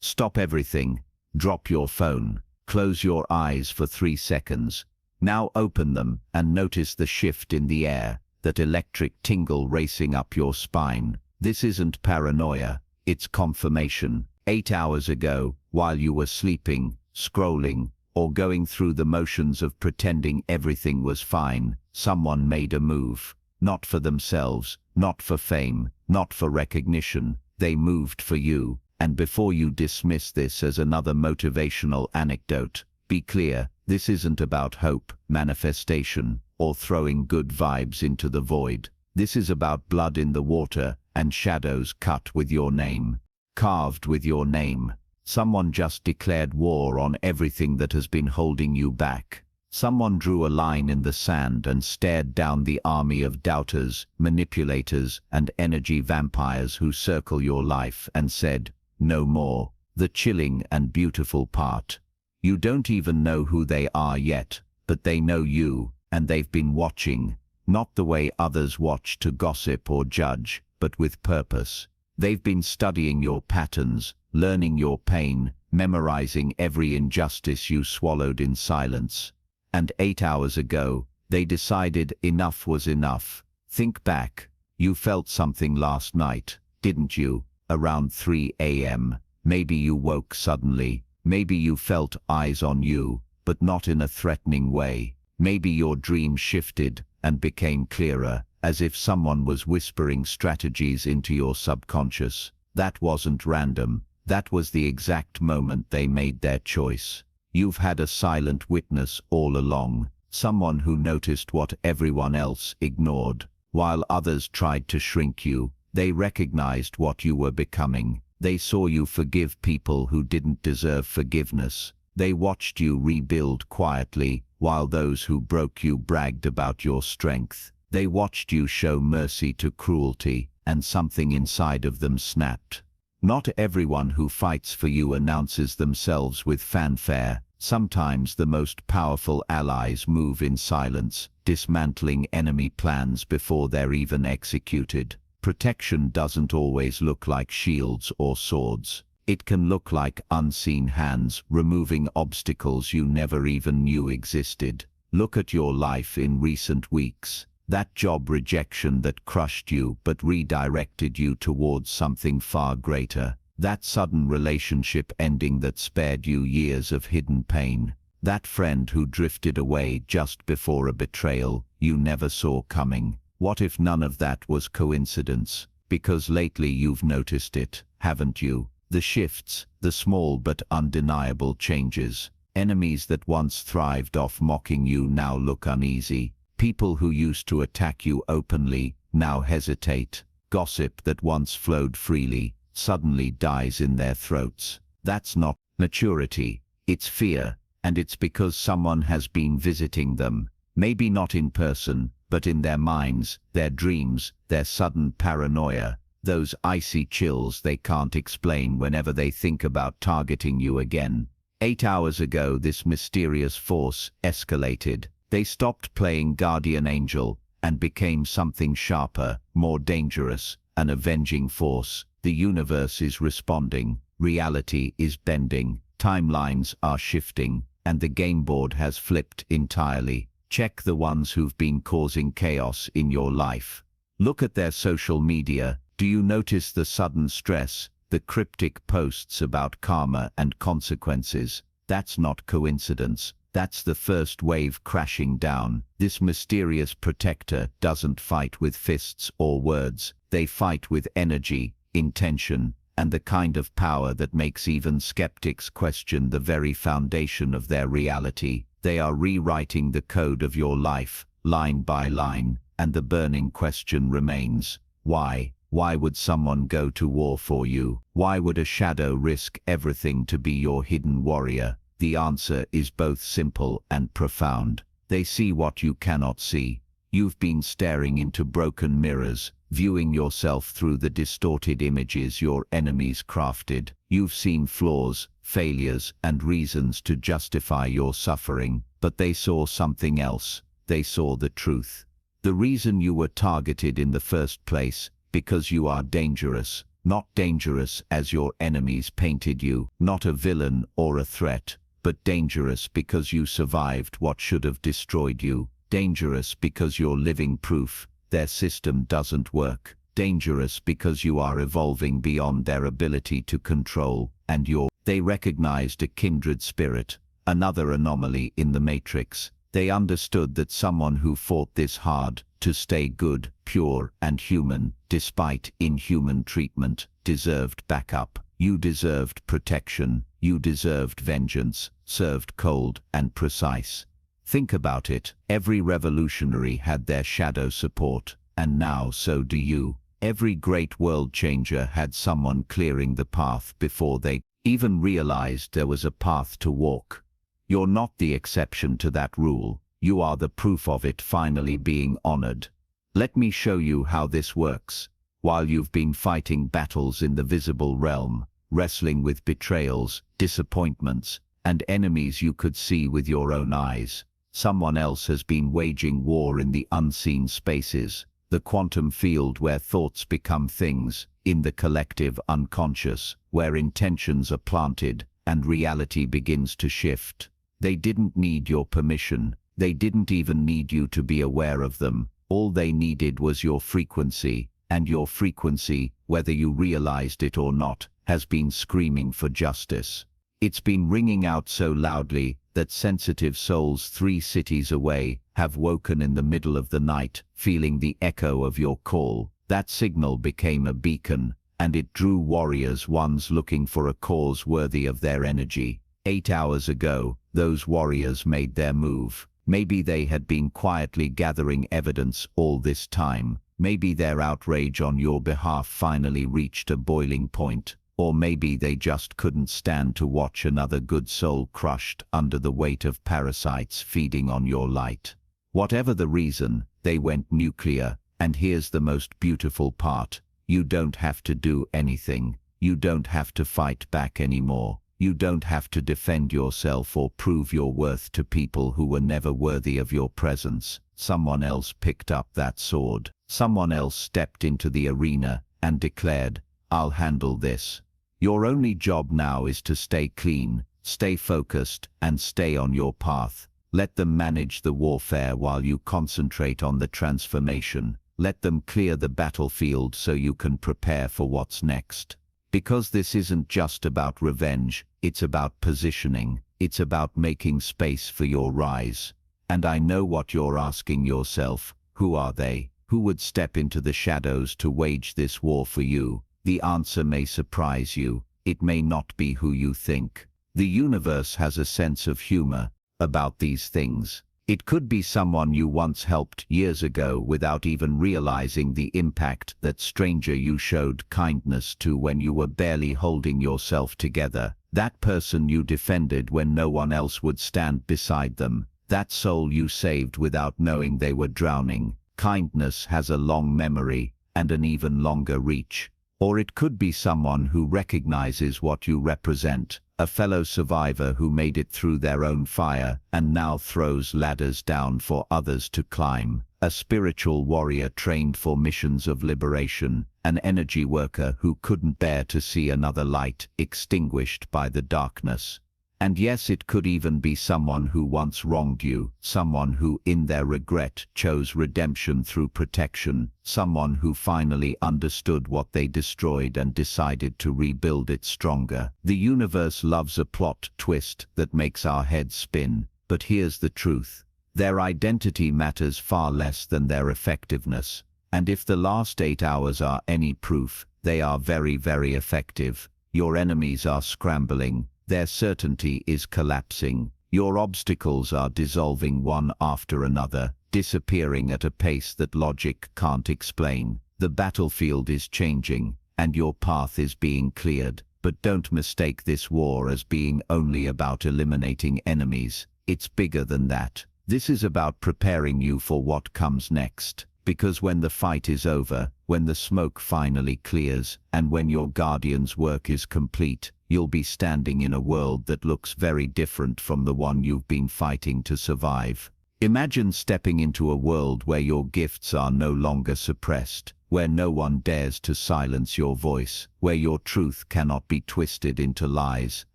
Stop everything. Drop your phone. Close your eyes for 3 seconds. Now open them and notice the shift in the air, that electric tingle racing up your spine. This isn't paranoia, it's confirmation. 8 hours ago, while you were sleeping, scrolling, or going through the motions of pretending everything was fine, someone made a move. Not for themselves, not for fame, not for recognition. They moved for you. And before you dismiss this as another motivational anecdote, be clear, this isn't about hope, manifestation, or throwing good vibes into the void. This is about blood in the water and shadows cut with your name, carved with your name. Someone just declared war on everything that has been holding you back. Someone drew a line in the sand and stared down the army of doubters, manipulators, and energy vampires who circle your life and said, no more. The chilling and beautiful part. You don't even know who they are yet, but they know you, and they've been watching, not the way others watch to gossip or judge, but with purpose. They've been studying your patterns, learning your pain, memorizing every injustice you swallowed in silence. And 8 hours ago, they decided enough was enough. Think back. You felt something last night, didn't you? Around 3 a.m. Maybe you woke suddenly. Maybe you felt eyes on you, but not in a threatening way. Maybe your dream shifted and became clearer, as if someone was whispering strategies into your subconscious. That wasn't random. That was the exact moment they made their choice. You've had a silent witness all along, someone who noticed what everyone else ignored. While others tried to shrink you, they recognized what you were becoming. They saw you forgive people who didn't deserve forgiveness. They watched you rebuild quietly, while those who broke you bragged about your strength. They watched you show mercy to cruelty, and something inside of them snapped. Not everyone who fights for you announces themselves with fanfare. Sometimes the most powerful allies move in silence, dismantling enemy plans before they're even executed. Protection doesn't always look like shields or swords. It can look like unseen hands removing obstacles you never even knew existed. Look at your life in recent weeks. That job rejection that crushed you but redirected you towards something far greater. That sudden relationship ending that spared you years of hidden pain. That friend who drifted away just before a betrayal you never saw coming. What if none of that was coincidence? Because lately you've noticed it, haven't you? The shifts, the small but undeniable changes. Enemies that once thrived off mocking you now look uneasy. People who used to attack you openly now hesitate. Gossip that once flowed freely suddenly dies in their throats. That's not maturity, it's fear, and it's because someone has been visiting them. Maybe not in person, but in their minds, their dreams, their sudden paranoia, those icy chills they can't explain whenever they think about targeting you again. 8 hours ago, this mysterious force escalated. They stopped playing guardian angel and became something sharper, more dangerous, an avenging force. The universe is responding, reality is bending, timelines are shifting, and the game board has flipped entirely. Check the ones who've been causing chaos in your life. Look at their social media. Do you notice the sudden stress, the cryptic posts about karma and consequences? That's not coincidence. That's the first wave crashing down. This mysterious protector doesn't fight with fists or words. They fight with energy, intention, and the kind of power that makes even skeptics question the very foundation of their reality. They are rewriting the code of your life, line by line, and the burning question remains, why? Why would someone go to war for you? Why would a shadow risk everything to be your hidden warrior? The answer is both simple and profound. They see what you cannot see. You've been staring into broken mirrors, viewing yourself through the distorted images your enemies crafted. You've seen flaws, failures, and reasons to justify your suffering, but they saw something else. They saw the truth. The reason you were targeted in the first place, because you are dangerous, not dangerous as your enemies painted you, not a villain or a threat, but dangerous because you survived what should have destroyed you, dangerous because you're living proof their system doesn't work, dangerous because you are evolving beyond their ability to control, and they recognized a kindred spirit, another anomaly in the matrix. They understood that someone who fought this hard to stay good, pure, and human, despite inhuman treatment, deserved backup. You deserved protection. You deserved vengeance, served cold and precise. Think about it. Every revolutionary had their shadow support, and now so do you. Every great world changer had someone clearing the path before they even realized there was a path to walk. You're not the exception to that rule. You are the proof of it finally being honored. Let me show you how this works. While you've been fighting battles in the visible realm, wrestling with betrayals, disappointments, and enemies you could see with your own eyes, someone else has been waging war in the unseen spaces, the quantum field where thoughts become things, in the collective unconscious, where intentions are planted and reality begins to shift. They didn't need your permission. They didn't even need you to be aware of them. All they needed was your frequency, and your frequency, whether you realized it or not, has been screaming for justice. It's been ringing out so loudly that sensitive souls 3 cities away have woken in the middle of the night, feeling the echo of your call. That signal became a beacon, and it drew warriors, ones looking for a cause worthy of their energy. 8 hours ago, those warriors made their move. Maybe they had been quietly gathering evidence all this time. Maybe their outrage on your behalf finally reached a boiling point. Or maybe they just couldn't stand to watch another good soul crushed under the weight of parasites feeding on your light. Whatever the reason, they went nuclear. And here's the most beautiful part. You don't have to do anything. You don't have to fight back anymore. You don't have to defend yourself or prove your worth to people who were never worthy of your presence. Someone else picked up that sword. Someone else stepped into the arena and declared, "I'll handle this." Your only job now is to stay clean, stay focused, and stay on your path. Let them manage the warfare while you concentrate on the transformation. Let them clear the battlefield so you can prepare for what's next. Because this isn't just about revenge, it's about positioning. It's about making space for your rise. And I know what you're asking yourself. Who are they? Who would step into the shadows to wage this war for you? The answer may surprise you. It may not be who you think. The universe has a sense of humor about these things. It could be someone you once helped years ago without even realizing the impact. That stranger you showed kindness to when you were barely holding yourself together. That person you defended when no one else would stand beside them. That soul you saved without knowing they were drowning. Kindness has a long memory and an even longer reach. Or it could be someone who recognizes what you represent, a fellow survivor who made it through their own fire and now throws ladders down for others to climb, a spiritual warrior trained for missions of liberation, an energy worker who couldn't bear to see another light extinguished by the darkness. And yes, it could even be someone who once wronged you, someone who in their regret chose redemption through protection, someone who finally understood what they destroyed and decided to rebuild it stronger. The universe loves a plot twist that makes our heads spin, but here's the truth. Their identity matters far less than their effectiveness. And if the last 8 hours are any proof, they are very, very effective. Your enemies are scrambling. Their certainty is collapsing. Your obstacles are dissolving one after another, disappearing at a pace that logic can't explain. The battlefield is changing, and your path is being cleared. But don't mistake this war as being only about eliminating enemies. It's bigger than that. This is about preparing you for what comes next. Because when the fight is over, when the smoke finally clears, and when your guardian's work is complete, you'll be standing in a world that looks very different from the one you've been fighting to survive. Imagine stepping into a world where your gifts are no longer suppressed, where no one dares to silence your voice, where your truth cannot be twisted into lies,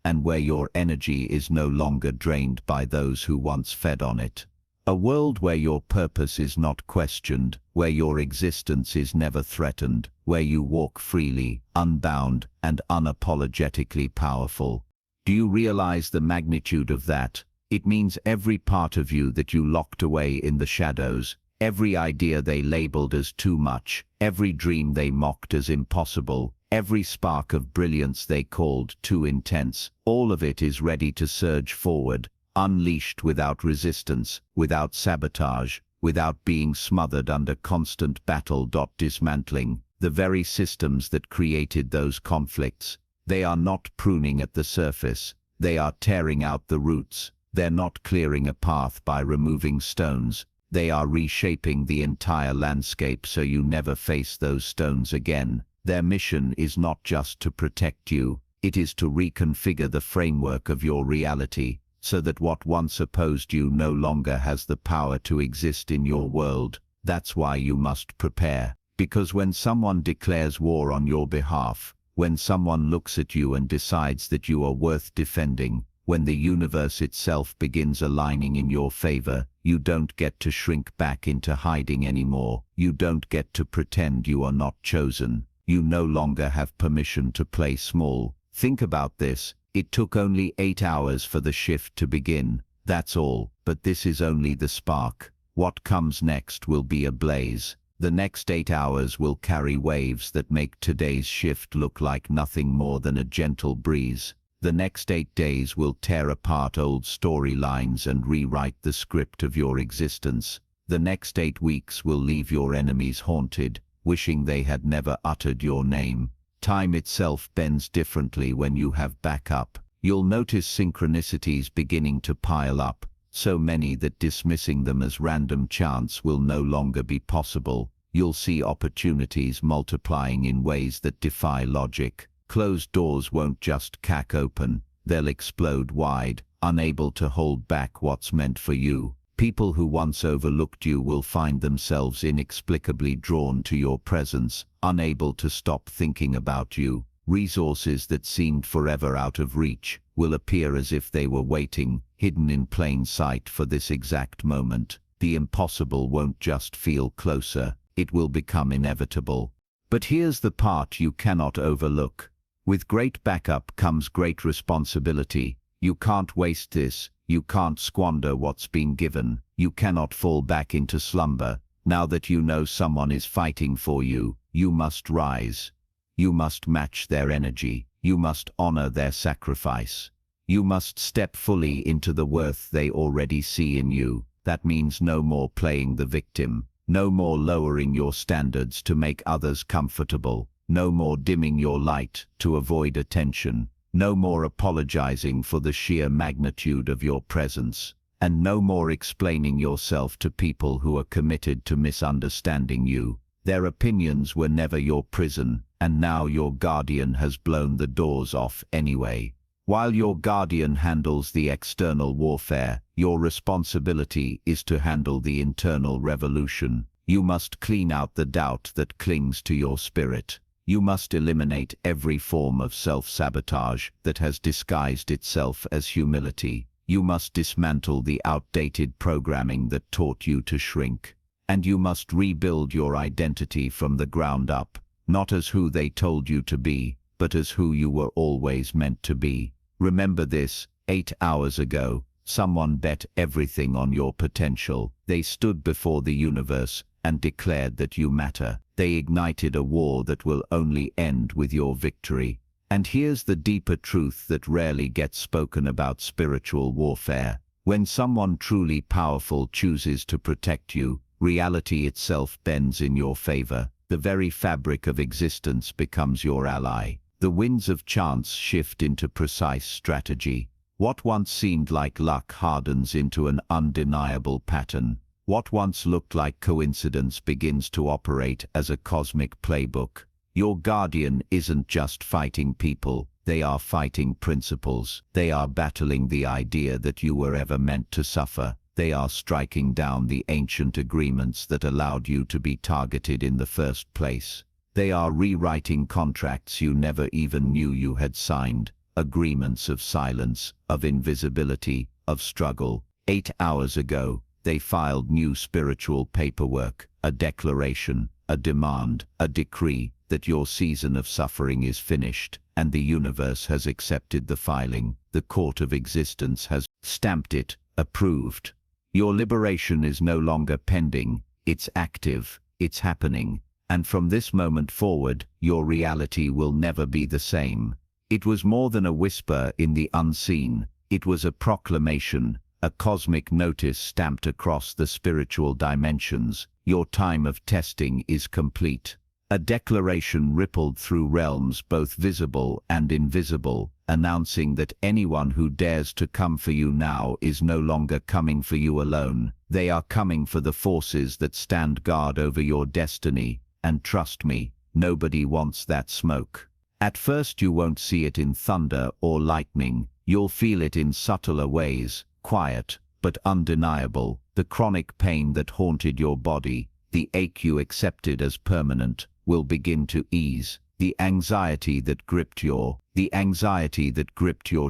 and where your energy is no longer drained by those who once fed on it. A world where your purpose is not questioned, where your existence is never threatened, where you walk freely, unbound, and unapologetically powerful. Do you realize the magnitude of that? It means every part of you that you locked away in the shadows, every idea they labeled as too much, every dream they mocked as impossible, every spark of brilliance they called too intense, all of it is ready to surge forward, unleashed without resistance, without sabotage, without being smothered under constant battle. Dismantling the very systems that created those conflicts. They are not pruning at the surface, they are tearing out the roots. They're not clearing a path by removing stones, they are reshaping the entire landscape so you never face those stones again. Their mission is not just to protect you, it is to reconfigure the framework of your reality, so that what once opposed you no longer has the power to exist in your world. That's why you must prepare. Because when someone declares war on your behalf, when someone looks at you and decides that you are worth defending, when the universe itself begins aligning in your favor, you don't get to shrink back into hiding anymore. You don't get to pretend you are not chosen. You no longer have permission to play small. Think about this. It took only 8 hours for the shift to begin. That's all. But this is only the spark. What comes next will be a blaze. The next 8 hours will carry waves that make today's shift look like nothing more than a gentle breeze. The next 8 days will tear apart old storylines and rewrite the script of your existence. The next 8 weeks will leave your enemies haunted, wishing they had never uttered your name. Time itself bends differently when you have backup. You'll notice synchronicities beginning to pile up, so many that dismissing them as random chance will no longer be possible. You'll see opportunities multiplying in ways that defy logic. Closed doors won't just crack open, they'll explode wide, unable to hold back what's meant for you. People who once overlooked you will find themselves inexplicably drawn to your presence, unable to stop thinking about you. Resources that seemed forever out of reach will appear as if they were waiting, hidden in plain sight for this exact moment. The impossible won't just feel closer, it will become inevitable. But here's the part you cannot overlook. With great backup comes great responsibility. You can't waste this. You can't squander what's been given. You cannot fall back into slumber. Now that you know someone is fighting for you, you must rise. You must match their energy. You must honor their sacrifice. You must step fully into the worth they already see in you. That means no more playing the victim. No more lowering your standards to make others comfortable. No more dimming your light to avoid attention. No more apologizing for the sheer magnitude of your presence. And no more explaining yourself to people who are committed to misunderstanding you. Their opinions were never your prison, and now your guardian has blown the doors off anyway. While your guardian handles the external warfare, your responsibility is to handle the internal revolution. You must clean out the doubt that clings to your spirit. You must eliminate every form of self-sabotage that has disguised itself as humility. You must dismantle the outdated programming that taught you to shrink. And you must rebuild your identity from the ground up, not as who they told you to be, but as who you were always meant to be. Remember this, 8 hours ago, someone bet everything on your potential. They stood before the universe and declared that you matter. They ignited a war that will only end with your victory. And here's the deeper truth that rarely gets spoken about spiritual warfare. When someone truly powerful chooses to protect you, reality itself bends in your favor. The very fabric of existence becomes your ally. The winds of chance shift into precise strategy. What once seemed like luck hardens into an undeniable pattern. What once looked like coincidence begins to operate as a cosmic playbook. Your guardian isn't just fighting people, they are fighting principles. They are battling the idea that you were ever meant to suffer. They are striking down the ancient agreements that allowed you to be targeted in the first place. They are rewriting contracts you never even knew you had signed, agreements of silence, of invisibility, of struggle. 8 hours ago, they filed new spiritual paperwork, a declaration, a demand, a decree that your season of suffering is finished, and the universe has accepted the filing. The court of existence has stamped it, approved. Your liberation is no longer pending, it's active, it's happening, and from this moment forward, your reality will never be the same. It was more than a whisper in the unseen, it was a proclamation, a cosmic notice stamped across the spiritual dimensions. Your time of testing is complete. A declaration rippled through realms both visible and invisible, announcing that anyone who dares to come for you now is no longer coming for you alone. They are coming for the forces that stand guard over your destiny, and trust me, nobody wants that smoke. At first you won't see it in thunder or lightning, you'll feel it in subtler ways, quiet, but undeniable. The chronic pain that haunted your body, the ache you accepted as permanent, will begin to ease. The anxiety that gripped your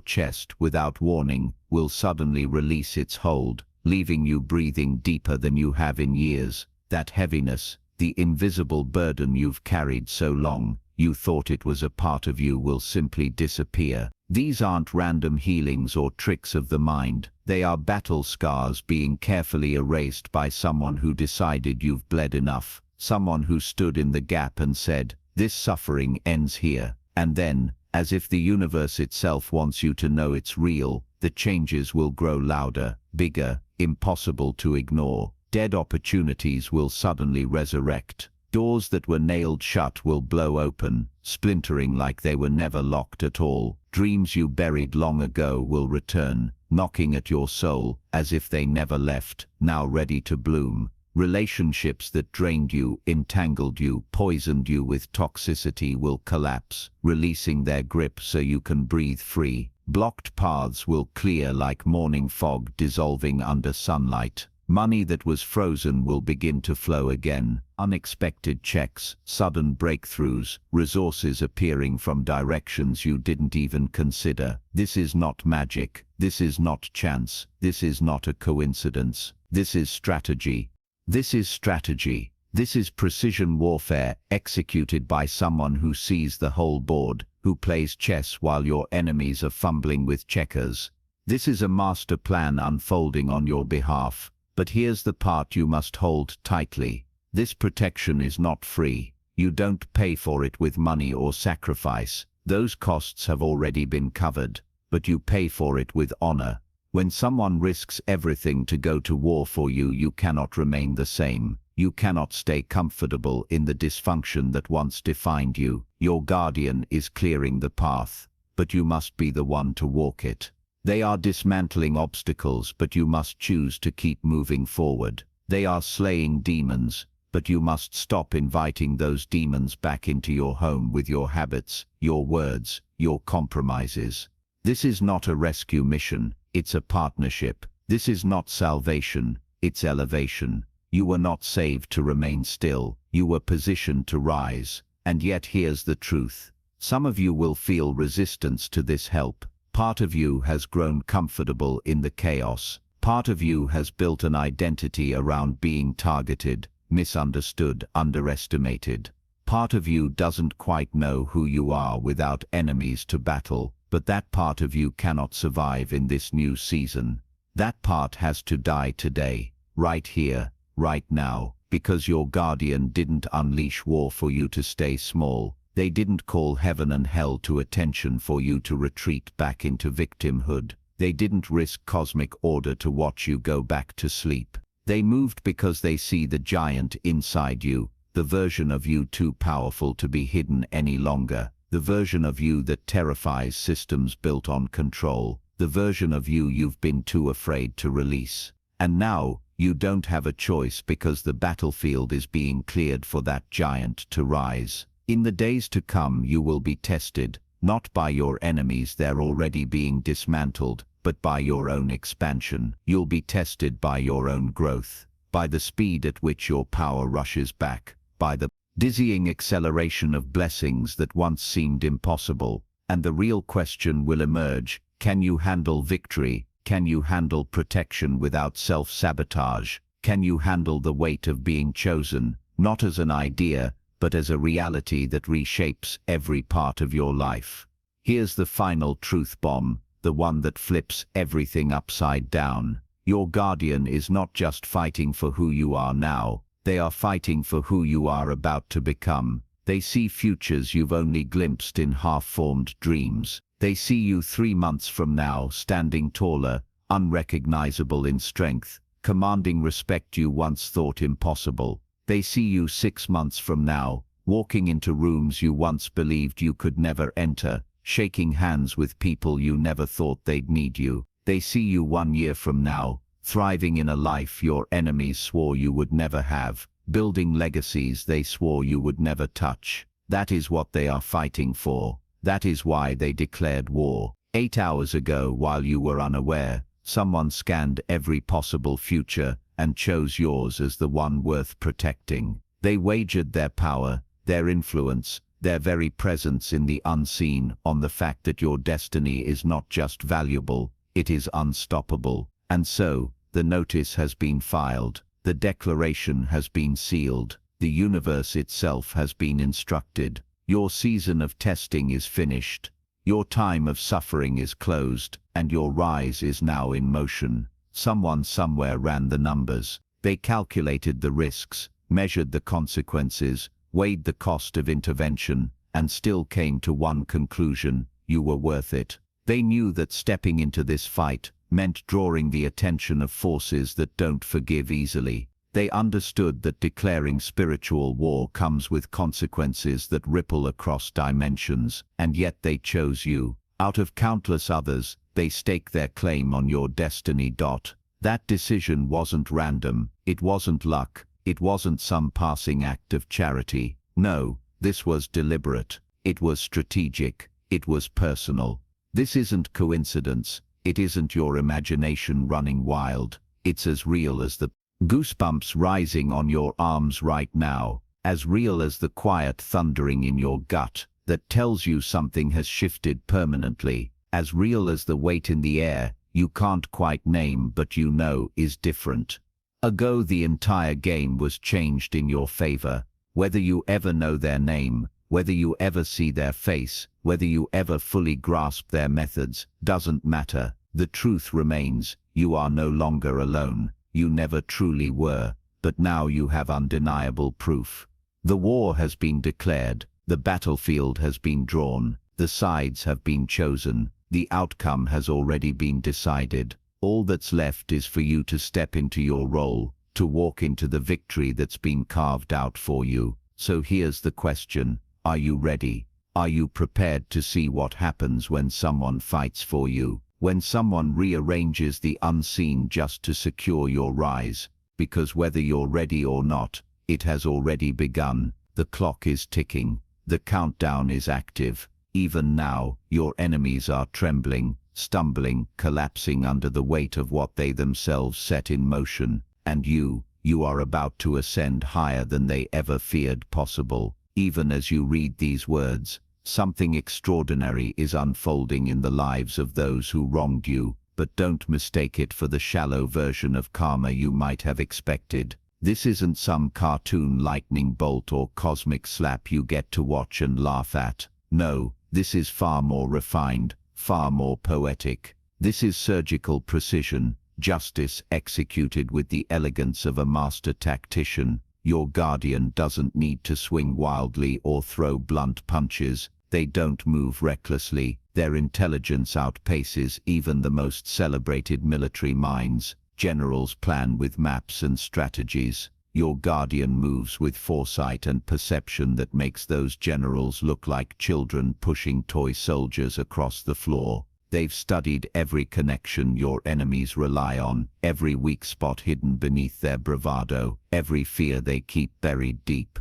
chest without warning will suddenly release its hold, leaving you breathing deeper than you have in years. That heaviness, the invisible burden you've carried so long, you thought it was a part of you, will simply disappear. These aren't random healings or tricks of the mind. They are battle scars being carefully erased by someone who decided you've bled enough. Someone who stood in the gap and said, "This suffering ends here." And then, as if the universe itself wants you to know it's real, the changes will grow louder, bigger, impossible to ignore. Dead opportunities will suddenly resurrect. Doors that were nailed shut will blow open, splintering like they were never locked at all. Dreams you buried long ago will return, knocking at your soul as if they never left, now ready to bloom. Relationships that drained you, entangled you, poisoned you with toxicity will collapse, releasing their grip so you can breathe free. Blocked paths will clear like morning fog dissolving under sunlight. Money that was frozen will begin to flow again. Unexpected checks, sudden breakthroughs, resources appearing from directions you didn't even consider. This is not magic. This is not chance. This is not a coincidence. This is strategy. This is strategy. This is precision warfare executed by someone who sees the whole board, who plays chess while your enemies are fumbling with checkers. This is a master plan unfolding on your behalf. But here's the part you must hold tightly. This protection is not free. You don't pay for it with money or sacrifice. Those costs have already been covered. But you pay for it with honor. When someone risks everything to go to war for you, you cannot remain the same. You cannot stay comfortable in the dysfunction that once defined you. Your guardian is clearing the path, but you must be the one to walk it. They are dismantling obstacles, but you must choose to keep moving forward. They are slaying demons, but you must stop inviting those demons back into your home with your habits, your words, your compromises. This is not a rescue mission, it's a partnership. This is not salvation, it's elevation. You were not saved to remain still, you were positioned to rise. And yet here's the truth. Some of you will feel resistance to this help. Part of you has grown comfortable in the chaos. Part of you has built an identity around being targeted, misunderstood, underestimated. Part of you doesn't quite know who you are without enemies to battle, but that part of you cannot survive in this new season. That part has to die today, right here, right now, because your guardian didn't unleash war for you to stay small. They didn't call heaven and hell to attention for you to retreat back into victimhood. They didn't risk cosmic order to watch you go back to sleep. They moved because they see the giant inside you, the version of you too powerful to be hidden any longer, the version of you that terrifies systems built on control, the version of you you've been too afraid to release. And now, you don't have a choice because the battlefield is being cleared for that giant to rise. In the days to come you will be tested, Not by your enemies, they're already being dismantled, but by your own expansion. You'll be tested by your own growth, by the speed at which your power rushes back, by the dizzying acceleration of blessings that once seemed impossible. And the real question will emerge: can you handle victory? Can you handle protection without self-sabotage? Can you handle the weight of being chosen, not as an idea, but as a reality that reshapes every part of your life? Here's the final truth bomb, the one that flips everything upside down. Your guardian is not just fighting for who you are now, they are fighting for who you are about to become. They see futures you've only glimpsed in half-formed dreams. They see you 3 months from now standing taller, unrecognizable in strength, commanding respect you once thought impossible. They see you 6 months from now, walking into rooms you once believed you could never enter, shaking hands with people you never thought they'd need you. They see you 1 year from now, thriving in a life your enemies swore you would never have, building legacies they swore you would never touch. That is what they are fighting for. That is why they declared war. 8 hours ago, while you were unaware, someone scanned every possible future and chose yours as the one worth protecting. They wagered their power, their influence, their very presence in the unseen on the fact that your destiny is not just valuable, it is unstoppable. And so, the notice has been filed, the declaration has been sealed, the universe itself has been instructed. Your season of testing is finished. Your time of suffering is closed, and your rise is now in motion. Someone somewhere ran the numbers. They calculated the risks, measured the consequences, weighed the cost of intervention, and still came to one conclusion: you were worth it. They knew that stepping into this fight meant drawing the attention of forces that don't forgive easily. They understood that declaring spiritual war comes with consequences that ripple across dimensions, and yet they chose you. Out of countless others, they stake their claim on your destiny. That decision wasn't random, it wasn't luck, it wasn't some passing act of charity. No, this was deliberate, it was strategic, it was personal. This isn't coincidence, it isn't your imagination running wild, it's as real as the goosebumps rising on your arms right now, as real as the quiet thundering in your gut that tells you something has shifted permanently, as real as the weight in the air you can't quite name but you know is different. Ago the entire game was changed in your favor. Whether you ever know their name, whether you ever see their face, whether you ever fully grasp their methods, doesn't matter. The truth remains: you are no longer alone. You never truly were, but now you have undeniable proof. The war has been declared, the battlefield has been drawn, the sides have been chosen, the outcome has already been decided. All that's left is for you to step into your role, to walk into the victory that's been carved out for you. So here's the question: are you ready? Are you prepared to see what happens when someone fights for you? When someone rearranges the unseen just to secure your rise? Because whether you're ready or not, it has already begun. The clock is ticking. The countdown is active. Even now, your enemies are trembling, stumbling, collapsing under the weight of what they themselves set in motion. And you are about to ascend higher than they ever feared possible. Even as you read these words, something extraordinary is unfolding in the lives of those who wronged you, but don't mistake it for the shallow version of karma you might have expected. This isn't some cartoon lightning bolt or cosmic slap you get to watch and laugh at. No, this is far more refined, far more poetic. This is surgical precision, justice executed with the elegance of a master tactician. Your guardian doesn't need to swing wildly or throw blunt punches. They don't move recklessly. Their intelligence outpaces even the most celebrated military minds. Generals plan with maps and strategies. Your guardian moves with foresight and perception that makes those generals look like children pushing toy soldiers across the floor. They've studied every connection your enemies rely on, every weak spot hidden beneath their bravado, every fear they keep buried deep.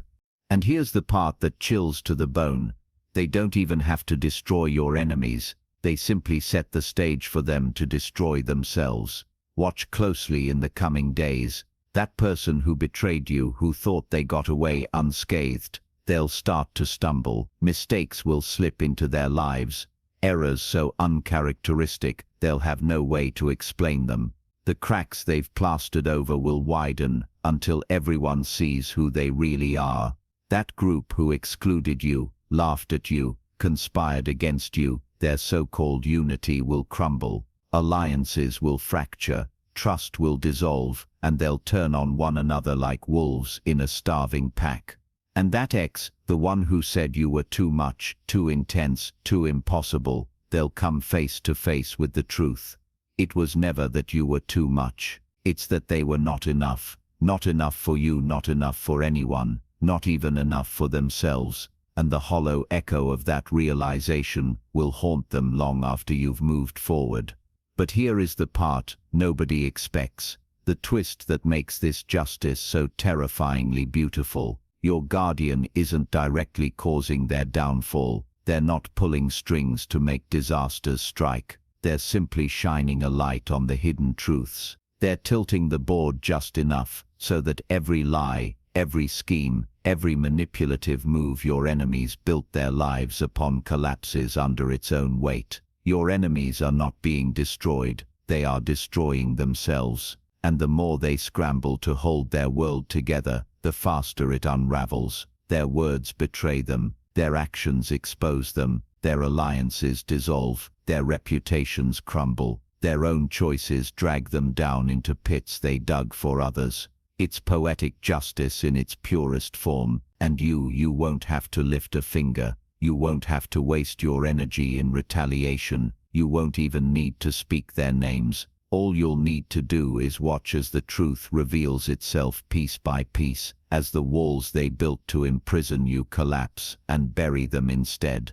And here's the part that chills to the bone. They don't even have to destroy your enemies. They simply set the stage for them to destroy themselves. Watch closely in the coming days. That person who betrayed you, who thought they got away unscathed, they'll start to stumble. Mistakes will slip into their lives. Errors so uncharacteristic, they'll have no way to explain them. The cracks they've plastered over will widen until everyone sees who they really are. That group who excluded you, laughed at you, conspired against you, their so-called unity will crumble. Alliances will fracture, trust will dissolve, and they'll turn on one another like wolves in a starving pack. And that ex, the one who said you were too much, too intense, too impossible, they'll come face to face with the truth. It was never that you were too much. It's that they were not enough. Not enough for you, not enough for anyone, not even enough for themselves. And the hollow echo of that realization will haunt them long after you've moved forward. But here is the part nobody expects, the twist that makes this justice so terrifyingly beautiful. Your guardian isn't directly causing their downfall. They're not pulling strings to make disasters strike. They're simply shining a light on the hidden truths. They're tilting the board just enough so that every lie, every scheme, every manipulative move your enemies built their lives upon collapses under its own weight. Your enemies are not being destroyed, they are destroying themselves. And the more they scramble to hold their world together, the faster it unravels. Their words betray them, their actions expose them, their alliances dissolve, their reputations crumble, their own choices drag them down into pits they dug for others. It's poetic justice in its purest form, and you won't have to lift a finger. You won't have to waste your energy in retaliation. You won't even need to speak their names. All you'll need to do is watch as the truth reveals itself piece by piece, as the walls they built to imprison you collapse and bury them instead.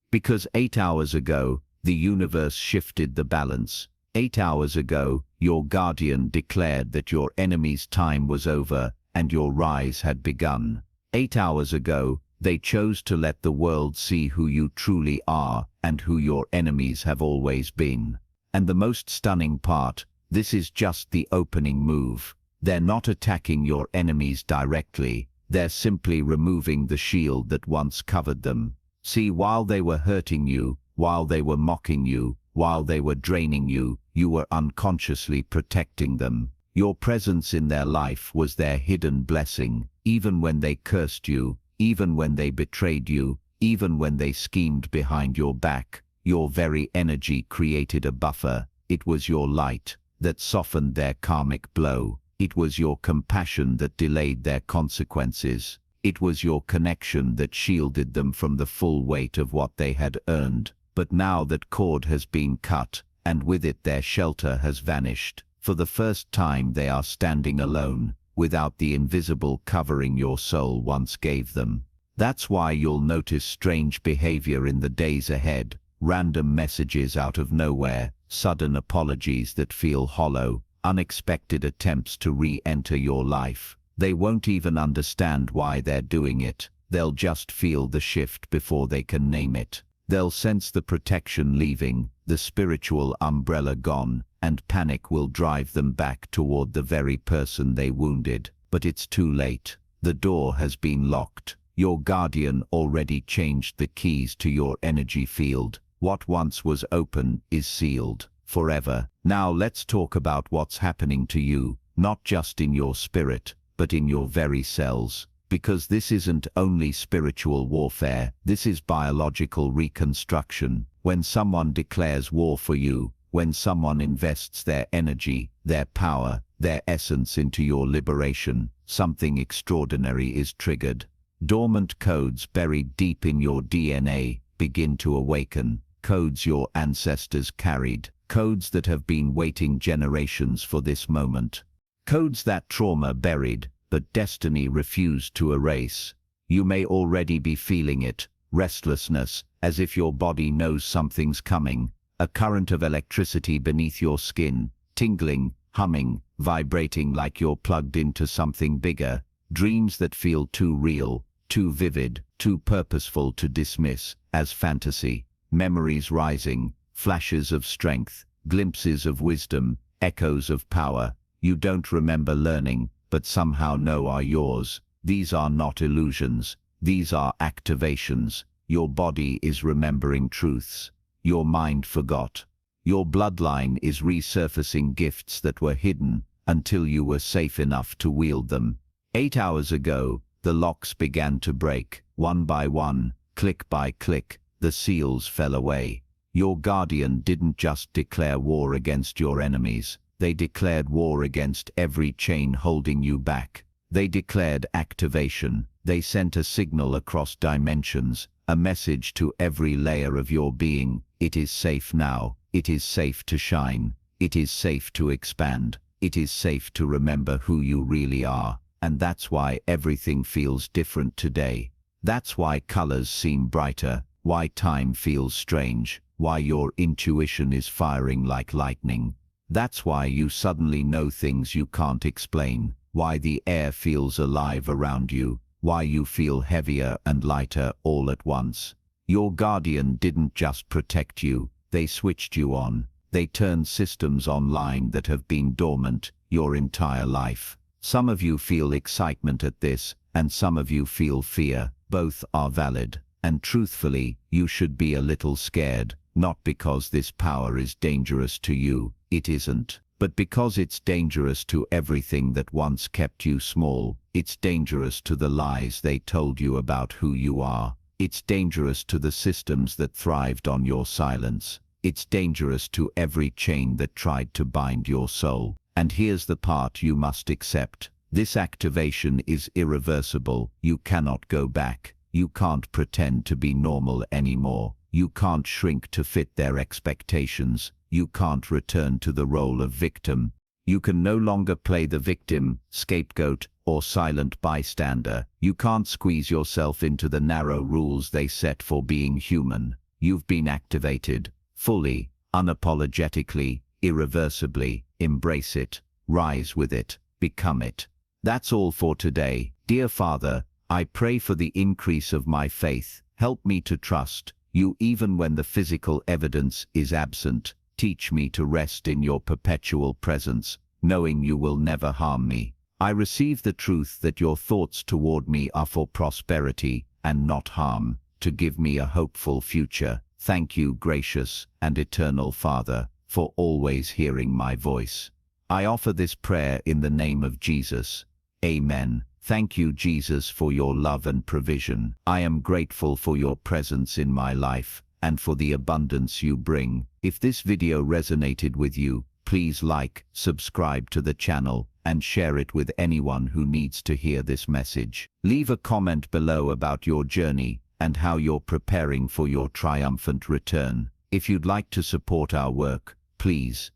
Because 8 hours ago, the universe shifted the balance. 8 hours ago, your guardian declared that your enemy's time was over and your rise had begun. 8 hours ago, they chose to let the world see who you truly are and who your enemies have always been. And the most stunning part, this is just the opening move. They're not attacking your enemies directly. They're simply removing the shield that once covered them. See, while they were hurting you, while they were mocking you, while they were draining you, you were unconsciously protecting them. Your presence in their life was their hidden blessing. Even when they cursed you, even when they betrayed you, even when they schemed behind your back, your very energy created a buffer. It was your light that softened their karmic blow. It was your compassion that delayed their consequences. It was your connection that shielded them from the full weight of what they had earned. But now that cord has been cut, and with it their shelter has vanished, for the first time they are standing alone, without the invisible covering your soul once gave them. That's why you'll notice strange behavior in the days ahead. Random messages out of nowhere, sudden apologies that feel hollow, unexpected attempts to re-enter your life. They won't even understand why they're doing it. They'll just feel the shift before they can name it. They'll sense the protection leaving, the spiritual umbrella gone, and panic will drive them back toward the very person they wounded. But it's too late. The door has been locked. Your guardian already changed the keys to your energy field. What once was open is sealed forever. Now let's talk about what's happening to you, not just in your spirit, but in your very cells. Because this isn't only spiritual warfare, this is biological reconstruction. When someone declares war for you, when someone invests their energy, their power, their essence into your liberation, something extraordinary is triggered. Dormant codes buried deep in your DNA begin to awaken. Codes your ancestors carried, codes that have been waiting generations for this moment. Codes that trauma buried, but destiny refused to erase. You may already be feeling it, restlessness, as if your body knows something's coming, a current of electricity beneath your skin, tingling, humming, vibrating like you're plugged into something bigger, dreams that feel too real, too vivid, too purposeful to dismiss, as fantasy, memories rising, flashes of strength, glimpses of wisdom, echoes of power. You don't remember learning, but somehow know are yours. These are not illusions. These are activations. Your body is remembering truths. Your mind forgot. Your bloodline is resurfacing gifts that were hidden until you were safe enough to wield them. 8 hours ago, the locks began to break. One by one, click by click, the seals fell away. Your guardian didn't just declare war against your enemies. They declared war against every chain holding you back. They declared activation. They sent a signal across dimensions, a message to every layer of your being. It is safe now. It is safe to shine. It is safe to expand. It is safe to remember who you really are. And that's why everything feels different today. That's why colors seem brighter, why time feels strange, why your intuition is firing like lightning. That's why you suddenly know things you can't explain, why the air feels alive around you, why you feel heavier and lighter all at once. Your guardian didn't just protect you, they switched you on. They turned systems online that have been dormant your entire life. Some of you feel excitement at this, and some of you feel fear. Both are valid. And truthfully, you should be a little scared, not because this power is dangerous to you, it isn't, but because it's dangerous to everything that once kept you small. It's dangerous to the lies they told you about who you are. It's dangerous to the systems that thrived on your silence. It's dangerous to every chain that tried to bind your soul. And here's the part you must accept. This activation is irreversible. You cannot go back. You can't pretend to be normal anymore. You can't shrink to fit their expectations. You can't return to the role of victim. You can no longer play the victim, scapegoat, or silent bystander. You can't squeeze yourself into the narrow rules they set for being human. You've been activated, fully, unapologetically, irreversibly. Embrace it, rise with it, become it. That's all for today. Dear Father, I pray for the increase of my faith. Help me to trust you even when the physical evidence is absent. Teach me to rest in your perpetual presence, knowing you will never harm me. I receive the truth that your thoughts toward me are for prosperity and not harm, to give me a hopeful future. Thank you, gracious and eternal Father, for always hearing my voice. I offer this prayer in the name of Jesus. Amen. Thank you, Jesus, for your love and provision. I am grateful for your presence in my life and for the abundance you bring. If this video resonated with you, please like, subscribe to the channel, and share it with anyone who needs to hear this message. Leave a comment below about your journey and how you're preparing for your triumphant return. If you'd like to support our work, please